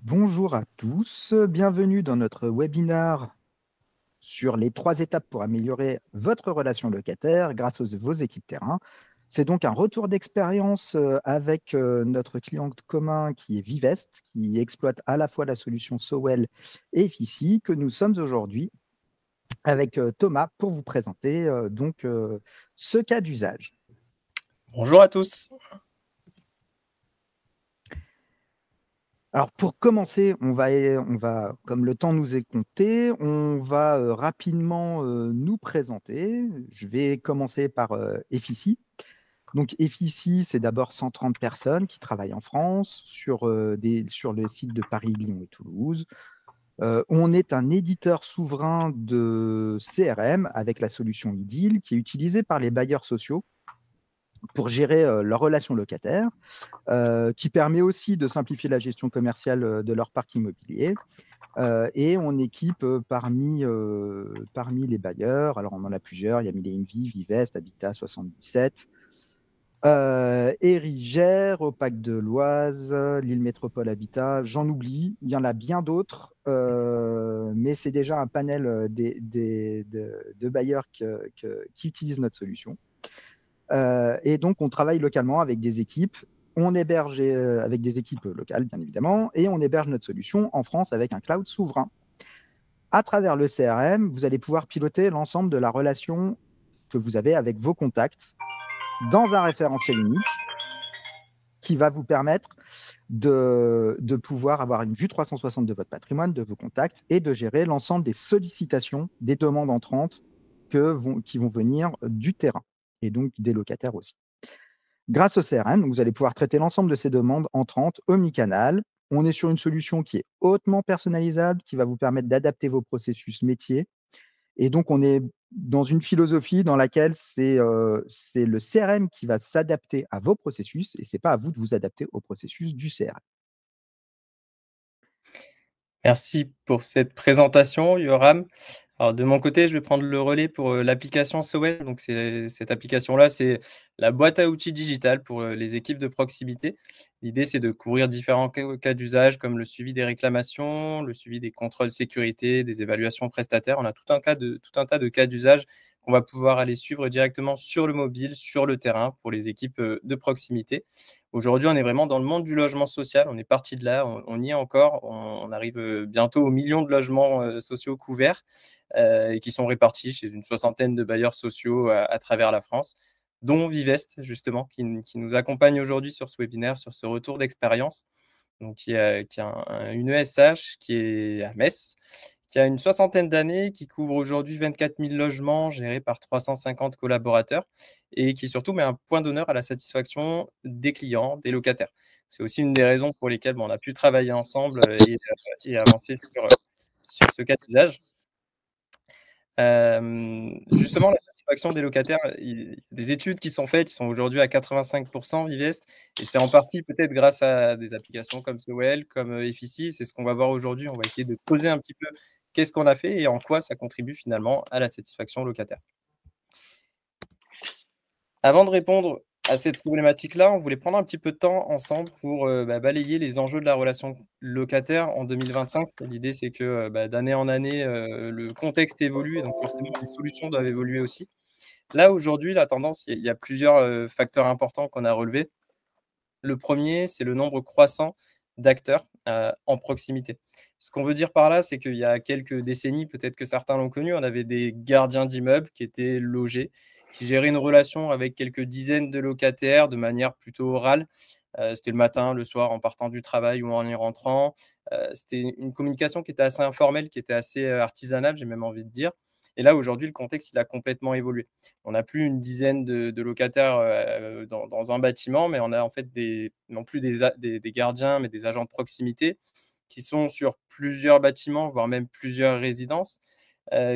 Bonjour à tous, bienvenue dans notre webinaire sur les 3 étapes pour améliorer votre relation locataire grâce vos équipes terrain. C'est donc un retour d'expérience avec notre client commun qui est Vivest, qui exploite à la fois la solution Sowell et Fici, que nous sommes aujourd'hui avec Thomas pour vous présenter ce cas d'usage. Bonjour à tous. Alors pour commencer, on va, comme le temps nous est compté, on va rapidement nous présenter. Je vais commencer par Effici. Donc Effici, c'est d'abord 130 personnes qui travaillent en France sur le site de Paris, Lyon et Toulouse. On est un éditeur souverain de CRM avec la solution iDeal qui est utilisée par les bailleurs sociaux pour gérer leurs relations locataires, qui permet aussi de simplifier la gestion commerciale de leur parc immobilier. Et on équipe parmi les bailleurs, alors on en a plusieurs, il y a Mille et une Vie, Vivest, Habitat 77, Érigère, Opac de l'Oise, Lille Métropole Habitat, j'en oublie, il y en a bien d'autres, mais c'est déjà un panel de bailleurs qui utilisent notre solution. Et donc, on travaille localement avec des équipes. On héberge avec des équipes locales, bien évidemment, et on héberge notre solution en France avec un cloud souverain. À travers le CRM, vous allez pouvoir piloter l'ensemble de la relation que vous avez avec vos contacts dans un référentiel unique qui va vous permettre de pouvoir avoir une vue 360 de votre patrimoine, de vos contacts, et de gérer l'ensemble des sollicitations, des demandes entrantes qui vont venir du terrain, et donc des locataires aussi. Grâce au CRM, vous allez pouvoir traiter l'ensemble de ces demandes entrantes omnicanal. On est sur une solution qui est hautement personnalisable, qui va vous permettre d'adapter vos processus métiers. Et donc, on est dans une philosophie dans laquelle c'est le CRM qui va s'adapter à vos processus et ce n'est pas à vous de vous adapter au processus du CRM. Merci pour cette présentation, Yoram. Alors de mon côté, je vais prendre le relais pour l'application Sowell. Donc cette application-là, c'est la boîte à outils digitale pour les équipes de proximité. L'idée, c'est de couvrir différents cas d'usage comme le suivi des réclamations, le suivi des contrôles sécurité, des évaluations prestataires. On a tout un tas de cas d'usage qu'on va pouvoir aller suivre directement sur le mobile, sur le terrain pour les équipes de proximité. Aujourd'hui, on est vraiment dans le monde du logement social. On est parti de là, on y est encore. On arrive bientôt aux millions de logements sociaux couverts et qui sont répartis chez une soixantaine de bailleurs sociaux à travers la France, dont Vivest, justement, qui nous accompagne aujourd'hui sur ce webinaire, sur ce retour d'expérience. Donc, qui a une ESH qui est à Metz, qui a une soixantaine d'années, qui couvre aujourd'hui 24 000 logements gérés par 350 collaborateurs et qui surtout met un point d'honneur à la satisfaction des clients, des locataires. C'est aussi une des raisons pour lesquelles on a pu travailler ensemble et avancer sur ce cas d'usage. Justement, la satisfaction des locataires, il y a des études qui sont faites, ils sont aujourd'hui à 85 Vivest et c'est en partie peut-être grâce à des applications comme Sowell, comme Effici. C'est ce qu'on va voir aujourd'hui. On va essayer de poser un petit peu qu'est-ce qu'on a fait et en quoi ça contribue finalement à la satisfaction locataire. Avant de répondre à cette problématique-là, on voulait prendre un petit peu de temps ensemble pour balayer les enjeux de la relation locataire en 2025. L'idée, c'est que d'année en année, le contexte évolue et donc forcément, les solutions doivent évoluer aussi. Là, aujourd'hui, la tendance, il y a plusieurs facteurs importants qu'on a relevés. Le premier, c'est le nombre croissant d'acteurs en proximité. Ce qu'on veut dire par là, c'est qu'il y a quelques décennies, peut-être que certains l'ont connu, on avait des gardiens d'immeubles qui étaient logés, qui géraient une relation avec quelques dizaines de locataires de manière plutôt orale. C'était le matin, le soir, en partant du travail ou en y rentrant. C'était une communication qui était assez informelle, qui était assez artisanale, j'ai même envie de dire. Et là, aujourd'hui, le contexte, il a complètement évolué. On n'a plus une dizaine de locataires dans un bâtiment, mais on a en fait non plus des gardiens, mais des agents de proximité qui sont sur plusieurs bâtiments, voire même plusieurs résidences,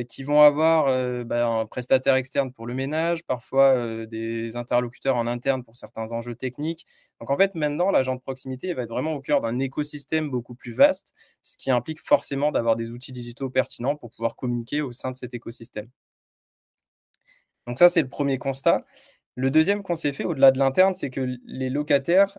qui vont avoir un prestataire externe pour le ménage, parfois des interlocuteurs en interne pour certains enjeux techniques. Donc en fait, maintenant, l'agent de proximité va être vraiment au cœur d'un écosystème beaucoup plus vaste, ce qui implique forcément d'avoir des outils digitaux pertinents pour pouvoir communiquer au sein de cet écosystème. Donc ça, c'est le premier constat. Le deuxième qu'on s'est fait, au-delà de l'interne, c'est que les locataires,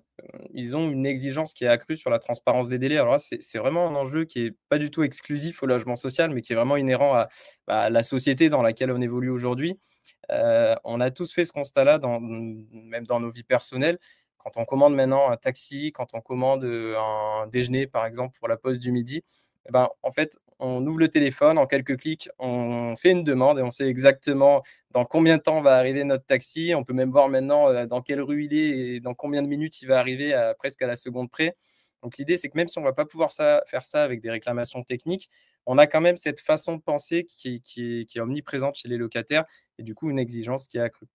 ils ont une exigence qui est accrue sur la transparence des délais. Alors là, c'est vraiment un enjeu qui est pas du tout exclusif au logement social, mais qui est vraiment inhérent à, bah, la société dans laquelle on évolue aujourd'hui. On a tous fait ce constat-là même dans nos vies personnelles. Quand on commande maintenant un taxi, quand on commande, un déjeuner, par exemple, pour la pause du midi, et ben, en fait, on ouvre le téléphone, en quelques clics, on fait une demande et on sait exactement dans combien de temps va arriver notre taxi. On peut même voir maintenant, dans quelle rue il est et dans combien de minutes il va arriver presque à la seconde près. Donc l'idée, c'est que même si on ne va pas pouvoir faire ça avec des réclamations techniques, on a quand même cette façon de penser qui est omniprésente chez les locataires et du coup une exigence qui est accrue.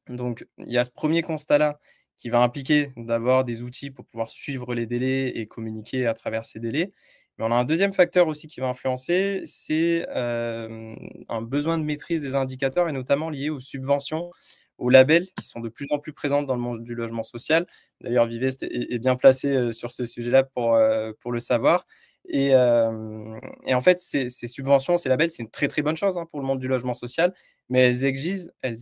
Donc il y a ce premier constat-là qui va impliquer d'avoir des outils pour pouvoir suivre les délais et communiquer à travers ces délais. Mais on a un deuxième facteur aussi qui va influencer, c'est, un besoin de maîtrise des indicateurs et notamment lié aux subventions, aux labels qui sont de plus en plus présentes dans le monde du logement social. D'ailleurs Vivest est bien placé, sur ce sujet-là pour le savoir et en fait ces subventions, ces labels, c'est une très, très bonne chose, hein, pour le monde du logement social, mais elles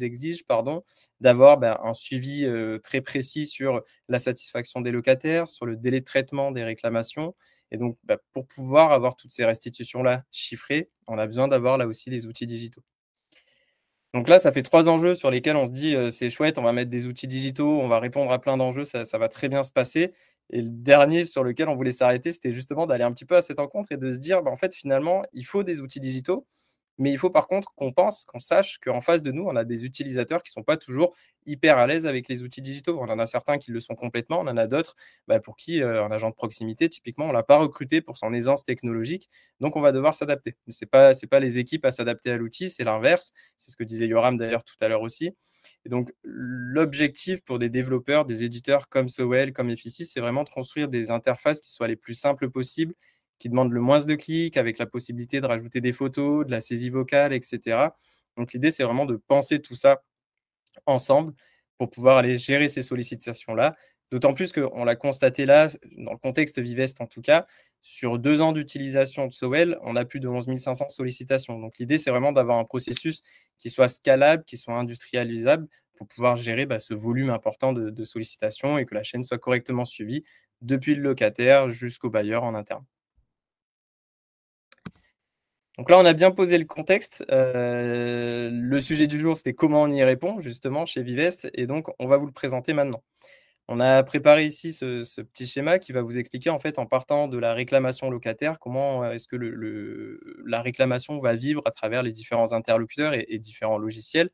exigent pardon, d'avoir, bah, un suivi, très précis sur la satisfaction des locataires, sur le délai de traitement des réclamations et donc, bah, pour pouvoir avoir toutes ces restitutions-là chiffrées, on a besoin d'avoir là aussi des outils digitaux. Donc là, ça fait 3 enjeux sur lesquels on se dit, «C'est chouette, on va mettre des outils digitaux, on va répondre à plein d'enjeux, ça va très bien se passer» et le dernier sur lequel on voulait s'arrêter, c'était justement d'aller un petit peu à cette encontre et de se dire: «Bah, en fait, finalement, il faut des outils digitaux, mais il faut par contre qu'on sache qu'en face de nous, on a des utilisateurs qui sont pas toujours hyper à l'aise avec les outils digitaux. On en a certains qui le sont complètement, on en a d'autres, bah, pour qui, un agent de proximité typiquement, on l'a pas recruté pour son aisance technologique, donc on va devoir s'adapter. C'est pas les équipes à s'adapter à l'outil, c'est l'inverse. C'est ce que disait Yoram d'ailleurs tout à l'heure aussi et donc l'objectif pour des développeurs, des éditeurs comme Sowell, comme Effici, c'est vraiment de construire des interfaces qui soient les plus simples possibles, qui demandent le moins de clics, avec la possibilité de rajouter des photos, de la saisie vocale, et cetera. Donc l'idée, c'est vraiment de penser tout ça ensemble pour pouvoir aller gérer ces sollicitations-là. D'autant plus qu'on l'a constaté là, dans le contexte Vivest en tout cas, sur 2 ans d'utilisation de Sowell, on a plus de 11 500 sollicitations. Donc l'idée, c'est vraiment d'avoir un processus qui soit scalable, qui soit industrialisable pour pouvoir gérer, bah, ce volume important de sollicitations et que la chaîne soit correctement suivie depuis le locataire jusqu'au bailleur en interne. Donc là, on a bien posé le contexte. Le sujet du jour, c'était comment on y répond justement chez Vivest et donc on va vous le présenter maintenant. On a préparé ici ce petit schéma qui va vous expliquer en fait en partant de la réclamation locataire, comment, est-ce que la réclamation va vivre à travers les différents interlocuteurs et différents logiciels.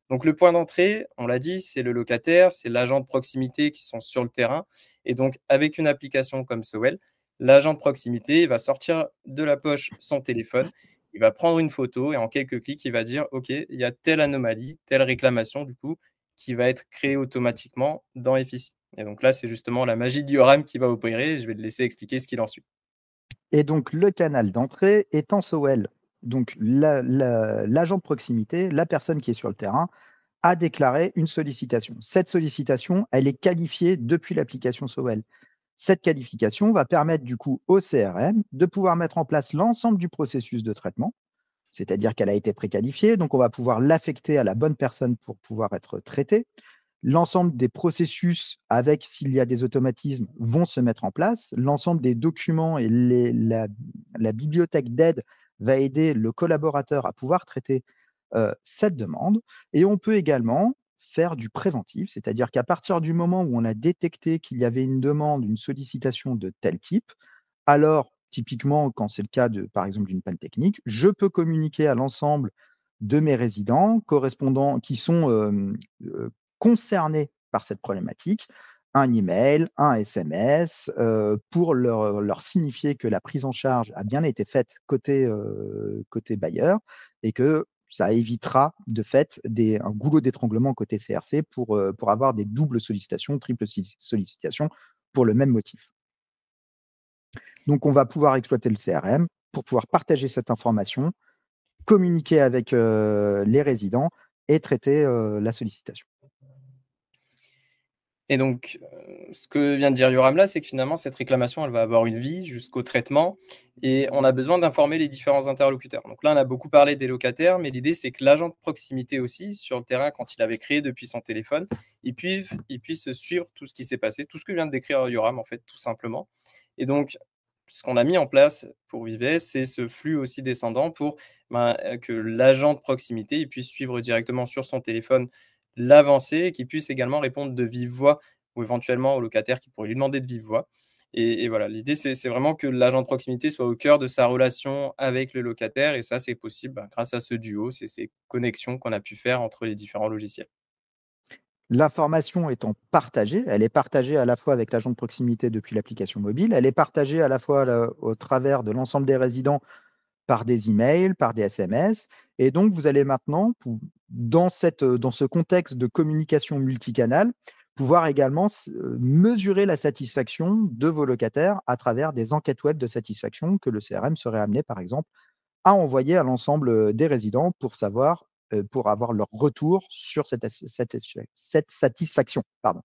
Donc le point d'entrée, on l'a dit, c'est le locataire, c'est l'agent de proximité qui sont sur le terrain et donc avec une application comme Sowell, l'agent de proximité, il va sortir de la poche son téléphone, il va prendre une photo et en quelques clics, il va dire: «OK, il y a telle anomalie, telle réclamation du coup, qui va être créée automatiquement dans Effici» et donc là, c'est justement la magie de Yoram qui va opérer. Je vais le laisser expliquer ce qu'il en suit. Et donc le canal d'entrée étant Sowell. Donc l'agent de proximité, la personne qui est sur le terrain, a déclaré une sollicitation. Cette sollicitation, elle est qualifiée depuis l'application Sowell. Cette qualification va permettre du coup au CRM de pouvoir mettre en place l'ensemble du processus de traitement, c'est-à-dire qu'elle a été préqualifiée, donc on va pouvoir l'affecter à la bonne personne pour pouvoir être traitée. L'ensemble des processus avec, s'il y a des automatismes, vont se mettre en place. L'ensemble des documents et la bibliothèque d'aide va aider le collaborateur à pouvoir traiter cette demande. Et on peut également faire du préventif, c'est-à-dire qu'à partir du moment où on a détecté qu'il y avait une demande, une sollicitation de tel type, alors typiquement quand c'est le cas de, par exemple, d'une panne technique, je peux communiquer à l'ensemble de mes résidents correspondants qui sont concernés par cette problématique, un email, un SMS, pour leur signifier que la prise en charge a bien été faite côté bailleur et que ça évitera de fait un goulot d'étranglement côté CRC pour avoir des doubles sollicitations, triples sollicitations pour le même motif. Donc on va pouvoir exploiter le CRM pour pouvoir partager cette information, communiquer avec, les résidents et traiter, la sollicitation. Et donc, ce que vient de dire Yoram là, c'est que finalement cette réclamation, elle va avoir une vie jusqu'au traitement et on a besoin d'informer les différents interlocuteurs. Donc là, on a beaucoup parlé des locataires, mais l'idée, c'est que l'agent de proximité aussi, sur le terrain, quand il avait créé depuis son téléphone, il puisse suivre tout ce qui s'est passé, tout ce que vient de décrire Yoram, en fait, tout simplement. Et donc, ce qu'on a mis en place pour Vives, c'est ce flux aussi descendant pour, que l'agent de proximité, il puisse suivre directement sur son téléphone l'avancée et qu'il puisse également répondre de vive voix ou éventuellement au locataire qui pourrait lui demander de vive voix. Et voilà, l'idée, c'est vraiment que l'agent de proximité soit au cœur de sa relation avec le locataire et ça, c'est possible, grâce à ce duo, c'est ces connexions qu'on a pu faire entre les différents logiciels. L'information étant partagée, elle est partagée à la fois avec l'agent de proximité depuis l'application mobile, elle est partagée à la fois au travers de l'ensemble des résidents par des emails, par des SMS. Et donc, vous allez maintenant, dans ce contexte de communication multicanal, pouvoir également mesurer la satisfaction de vos locataires à travers des enquêtes web de satisfaction que le CRM serait amené, par exemple, à envoyer à l'ensemble des résidents pour savoir, pour avoir leur retour sur cette satisfaction. Pardon.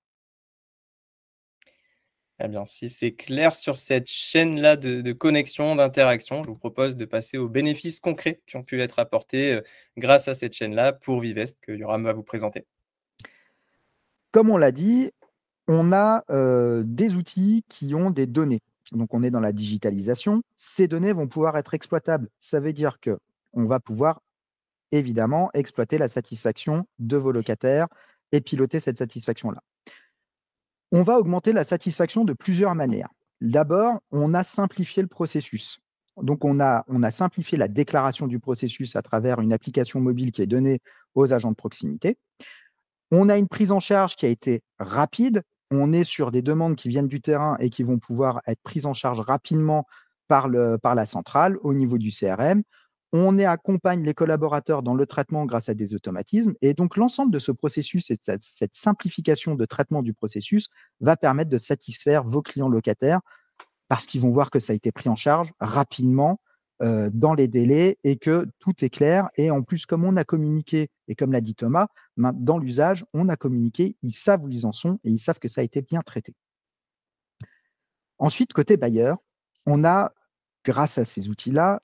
Eh bien, si c'est clair sur cette chaîne-là de connexion, d'interaction, je vous propose de passer aux bénéfices concrets qui ont pu être apportés, grâce à cette chaîne-là pour Vivest que Yoram va vous présenter. Comme on l'a dit, on a des outils qui ont des données. Donc, on est dans la digitalisation. Ces données vont pouvoir être exploitables. Ça veut dire que on va pouvoir évidemment exploiter la satisfaction de vos locataires et piloter cette satisfaction-là. On va augmenter la satisfaction de plusieurs manières. D'abord, on a simplifié le processus. Donc, on a simplifié la déclaration du processus à travers une application mobile qui est donnée aux agents de proximité. On a une prise en charge qui a été rapide. On est sur des demandes qui viennent du terrain et qui vont pouvoir être prises en charge rapidement par la centrale au niveau du CRM. On accompagne les collaborateurs dans le traitement grâce à des automatismes. Et donc, l'ensemble de ce processus et de cette simplification de traitement du processus va permettre de satisfaire vos clients locataires parce qu'ils vont voir que ça a été pris en charge rapidement, dans les délais et que tout est clair. Et en plus, comme on a communiqué et comme l'a dit Thomas, dans l'usage, on a communiqué, ils savent où ils en sont et ils savent que ça a été bien traité. Ensuite, côté bailleur, on a, grâce à ces outils-là,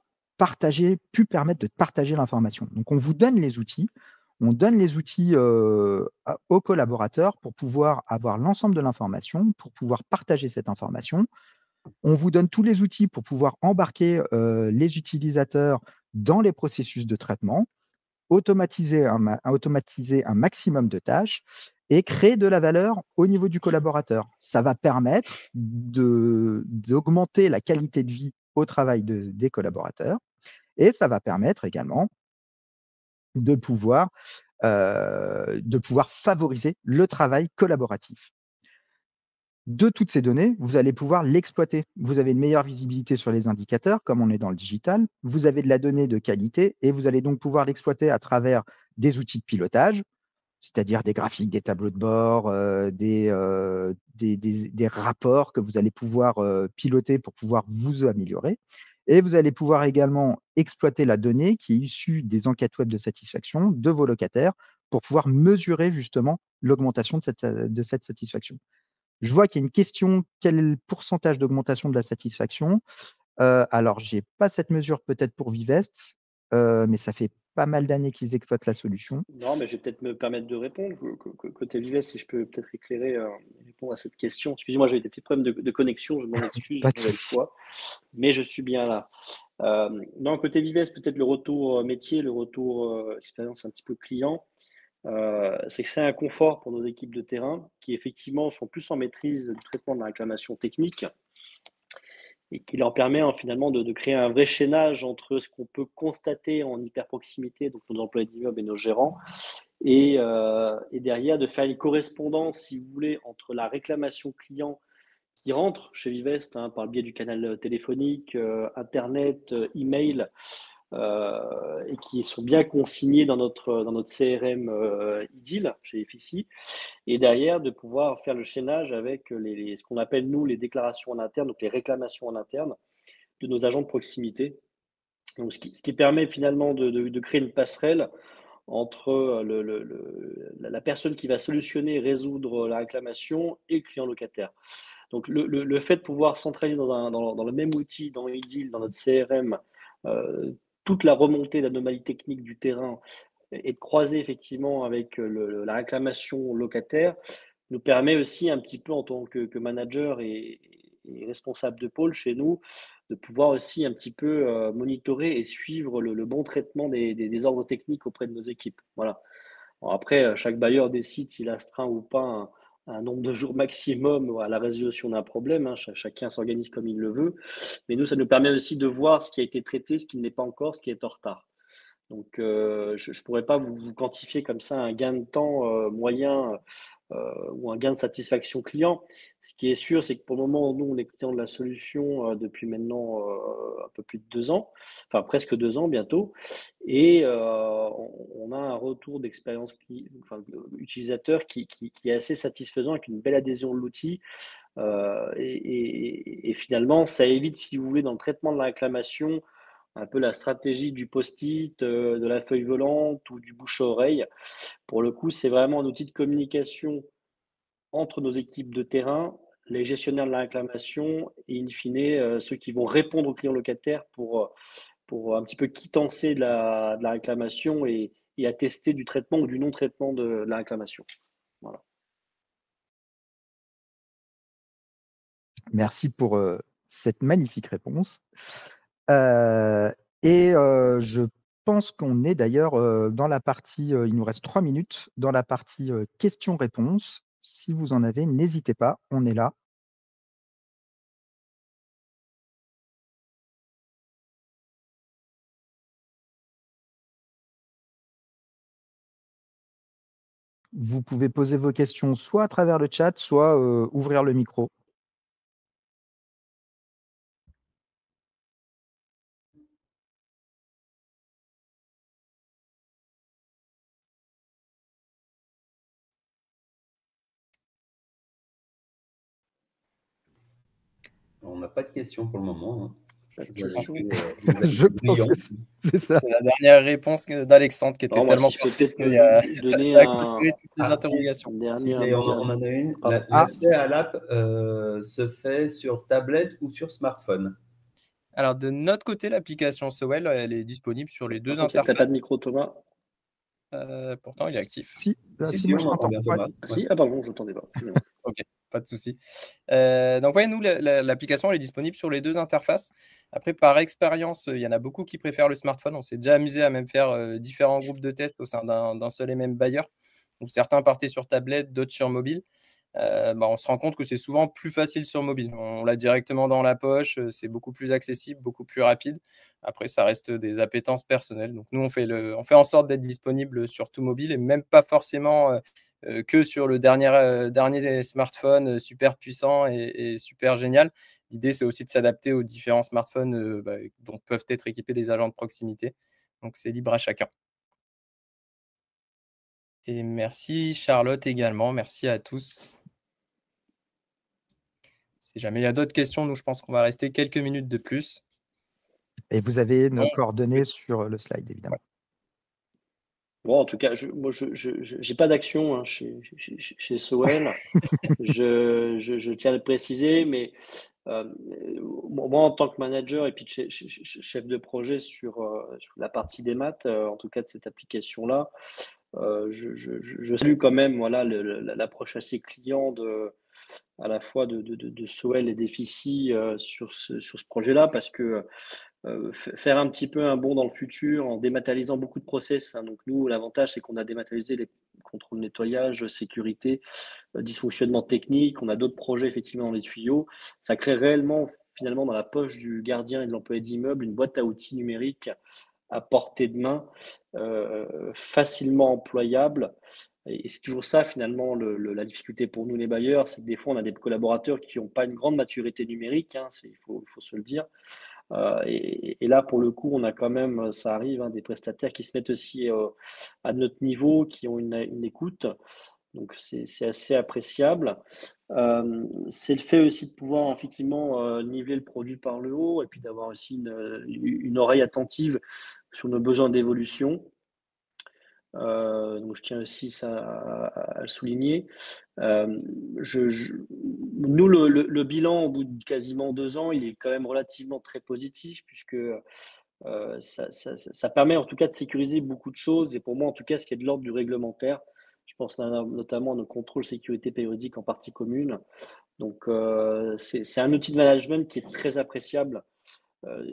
pu permettre de partager l'information. Donc on vous donne les outils, on donne les outils, aux collaborateurs pour pouvoir avoir l'ensemble de l'information, pour pouvoir partager cette information. On vous donne tous les outils pour pouvoir embarquer, les utilisateurs dans les processus de traitement, automatiser un maximum de tâches et créer de la valeur au niveau du collaborateur. Ça va permettre d'augmenter la qualité de vie au travail des collaborateurs et ça va permettre également de pouvoir favoriser le travail collaboratif. De toutes ces données, vous allez pouvoir l'exploiter. Vous avez une meilleure visibilité sur les indicateurs, comme on est dans le digital. Vous avez de la donnée de qualité et vous allez donc pouvoir l'exploiter à travers des outils de pilotage, c'est-à-dire des graphiques, des tableaux de bord, des rapports que vous allez pouvoir piloter pour pouvoir vous améliorer. Et vous allez pouvoir également exploiter la donnée qui est issue des enquêtes web de satisfaction de vos locataires pour pouvoir mesurer justement l'augmentation de cette satisfaction. Je vois qu'il y a une question, quel est le pourcentage d'augmentation de la satisfaction? Alors j'ai pas cette mesure peut-être pour Vivest, mais ça fait pas mal d'années qu'ils exploitent la solution. Non, mais je vais peut-être me permettre de répondre. Côté Vives, si je peux peut-être éclairer, répondre à cette question. Excusez-moi, j'avais des petits problèmes de connexion, je m'en excuse Pas une de nouvelle souci. fois, mais je suis bien là. Non, côté Vives, peut-être le retour métier, le retour expérience un petit peu client, c'est que c'est un confort pour nos équipes de terrain qui effectivement sont plus en maîtrise du traitement de la réclamation technique et qui leur permet finalement de créer un vrai chaînage entre ce qu'on peut constater en hyper proximité, donc nos employés d'immeuble et nos gérants, et derrière de faire une correspondance, si vous voulez, entre la réclamation client qui rentre chez Vivest par le biais du canal téléphonique, internet, email, et qui sont bien consignés dans notre CRM iDeal chez FICI, et derrière de pouvoir faire le chaînage avec ce qu'on appelle nous les déclarations en interne, donc les réclamations en interne de nos agents de proximité. Donc, ce qui permet finalement de créer une passerelle entre la personne qui va solutionner, résoudre la réclamation et le client locataire. Donc le fait de pouvoir centraliser dans le même outil, dans iDeal, dans notre CRM, toute la remontée d'anomalies techniques du terrain et de croiser effectivement avec la réclamation locataire nous permet aussi un petit peu en tant que manager et responsable de pôle chez nous, de pouvoir aussi un petit peu monitorer et suivre le bon traitement des ordres techniques auprès de nos équipes. Voilà. Alors après, chaque bailleur décide s'il astreint ou pas un nombre de jours maximum à la résolution d'un problème, hein. Chacun s'organise comme il le veut. Mais nous, ça nous permet aussi de voir ce qui a été traité, ce qui ne l'est pas encore, ce qui est en retard. Donc, je ne pourrais pas vous quantifier comme ça un gain de temps moyen ou un gain de satisfaction client. Ce qui est sûr, c'est que pour le moment, nous, on est client de la solution depuis maintenant un peu plus de 2 ans, enfin presque 2 ans bientôt, et on a un retour d'expérience utilisateur qui est assez satisfaisant avec une belle adhésion de l'outil. Et finalement, ça évite, si vous voulez, dans le traitement de la réclamation, un peu la stratégie du post-it, de la feuille volante ou du bouche à oreille. Pour le coup, c'est vraiment un outil de communication entre nos équipes de terrain, les gestionnaires de la réclamation et in fine, ceux qui vont répondre aux clients locataires pour un petit peu quittancer de la réclamation et attester du traitement ou du non-traitement de la réclamation. Voilà. Merci pour cette magnifique réponse. Je pense qu'on est d'ailleurs dans la partie, il nous reste 3 minutes, dans la partie questions-réponses. Si vous en avez, n'hésitez pas, on est là. Vous pouvez poser vos questions soit à travers le chat, soit ouvrir le micro. On n'a pas de questions pour le moment, hein. Je pense que c'est ça. C'est la dernière réponse d'Alexandre qui était Alors, moi, tellement si je peux peut-être donner ça a clôturé toutes les interrogations. On en a une. L'accès à l'app se fait sur tablette ou sur smartphone? Alors, de notre côté, l'application Sowell, elle est disponible sur les deux interfaces. Tu n'as pas de micro, Thomas? Pourtant, il est actif. Si, moi je t'entends bien, Thomas. Ouais. Si, ah pardon, je n'entendais pas. Ok, pas de souci. Donc ouais, nous, l'application, elle est disponible sur les deux interfaces. Après, par expérience, il y en a beaucoup qui préfèrent le smartphone. On s'est déjà amusé à même faire différents groupes de tests au sein d'un seul et même bailleur. Donc certains partaient sur tablette, d'autres sur mobile. On se rend compte que c'est souvent plus facile sur mobile. On l'a directement dans la poche, c'est beaucoup plus accessible, beaucoup plus rapide. Après, ça reste des appétences personnelles. Donc nous, on fait en sorte d'être disponible sur tout mobile et même pas forcément que sur le dernier smartphone super puissant et super génial. L'idée, c'est aussi de s'adapter aux différents smartphones dont peuvent être équipés les agents de proximité. Donc c'est libre à chacun. Et merci Charlotte également. Merci à tous. Si jamais il y a d'autres questions, nous, je pense qu'on va rester quelques minutes de plus. Et vous avez nos coordonnées sur le slide, évidemment. Bon, en tout cas, moi, je n'ai pas d'action hein, chez Sowell. je tiens à le préciser, mais moi, en tant que manager et puis chef de projet sur la partie des maths, en tout cas de cette application-là, je salue quand même voilà, l'approche assez client à la fois de Sowell et d'Efficie sur ce projet-là, parce que faire un petit peu un bond dans le futur en dématérialisant beaucoup de process, hein. Donc nous, l'avantage, c'est qu'on a dématérialisé les contrôles de nettoyage, sécurité, dysfonctionnement technique. On a d'autres projets effectivement dans les tuyaux. Ça crée réellement, finalement, dans la poche du gardien et de l'employé d'immeuble, une boîte à outils numérique à portée de main, facilement employable. Et c'est toujours ça, finalement, la difficulté pour nous, les bailleurs, c'est que des fois, on a des collaborateurs qui n'ont pas une grande maturité numérique, hein, il faut se le dire. Et là, pour le coup, on a quand même, ça arrive, hein, des prestataires qui se mettent aussi à notre niveau, qui ont une écoute. Donc, c'est assez appréciable. C'est le fait aussi de pouvoir effectivement niveler le produit par le haut et puis d'avoir aussi une oreille attentive sur nos besoins d'évolution. Donc je tiens aussi à le souligner. Nous, le bilan au bout de quasiment 2 ans, il est quand même relativement très positif puisque ça permet en tout cas de sécuriser beaucoup de choses et pour moi en tout cas ce qui est de l'ordre du réglementaire. Je pense notamment à nos contrôles sécurité périodiques en partie commune. Donc c'est un outil de management qui est très appréciable,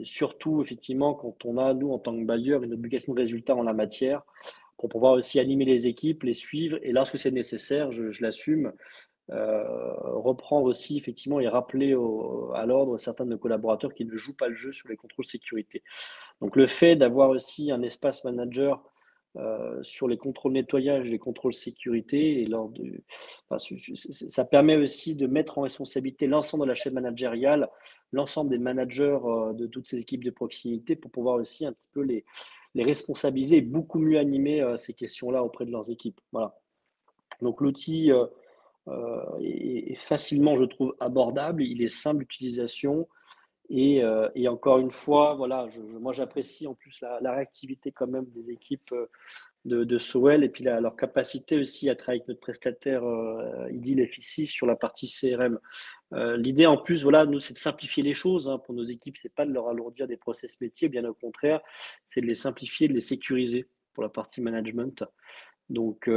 surtout effectivement quand on a, nous en tant que bailleur, une obligation de résultat en la matière pour pouvoir aussi animer les équipes, les suivre et lorsque c'est nécessaire, je l'assume, reprendre aussi effectivement et rappeler à l'ordre certains de nos collaborateurs qui ne jouent pas le jeu sur les contrôles sécurité. Donc le fait d'avoir aussi un espace manager sur les contrôles nettoyage, les contrôles sécurité, et ça permet aussi de mettre en responsabilité l'ensemble de la chaîne managériale, l'ensemble des managers de toutes ces équipes de proximité pour pouvoir aussi un petit peu les responsabiliser et beaucoup mieux animer ces questions-là auprès de leurs équipes. Voilà. Donc l'outil est facilement, je trouve, abordable, il est simple d'utilisation. Et encore une fois, voilà, moi j'apprécie en plus la réactivité quand même des équipes de Sowell et puis leur capacité aussi à travailler avec notre prestataire Idyl FICI sur la partie CRM. L'idée en plus, voilà, nous, c'est de simplifier les choses pour nos équipes, c'est pas de leur alourdir des process métiers, bien au contraire, c'est de les simplifier, de les sécuriser pour la partie management. Donc,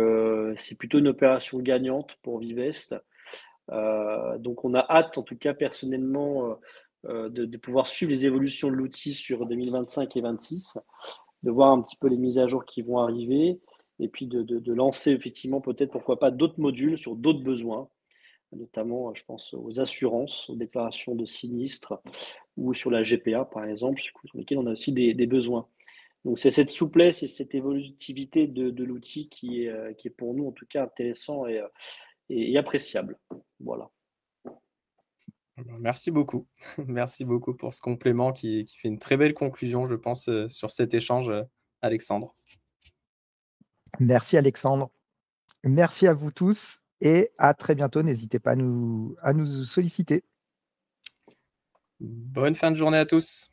c'est plutôt une opération gagnante pour Vivest. Donc, on a hâte, en tout cas personnellement, de pouvoir suivre les évolutions de l'outil sur 2025 et 2026, de voir un petit peu les mises à jour qui vont arriver et puis de lancer effectivement peut-être, pourquoi pas, d'autres modules sur d'autres besoins, notamment, je pense aux assurances, aux déclarations de sinistres ou sur la GPA, par exemple, sur lesquels on a aussi des besoins. Donc, c'est cette souplesse et cette évolutivité de l'outil qui est pour nous, en tout cas, intéressant et appréciable. Voilà. Merci beaucoup. Merci beaucoup pour ce complément qui fait une très belle conclusion, je pense, sur cet échange, Alexandre. Merci Alexandre. Merci à vous tous et à très bientôt. N'hésitez pas à nous solliciter. Bonne fin de journée à tous.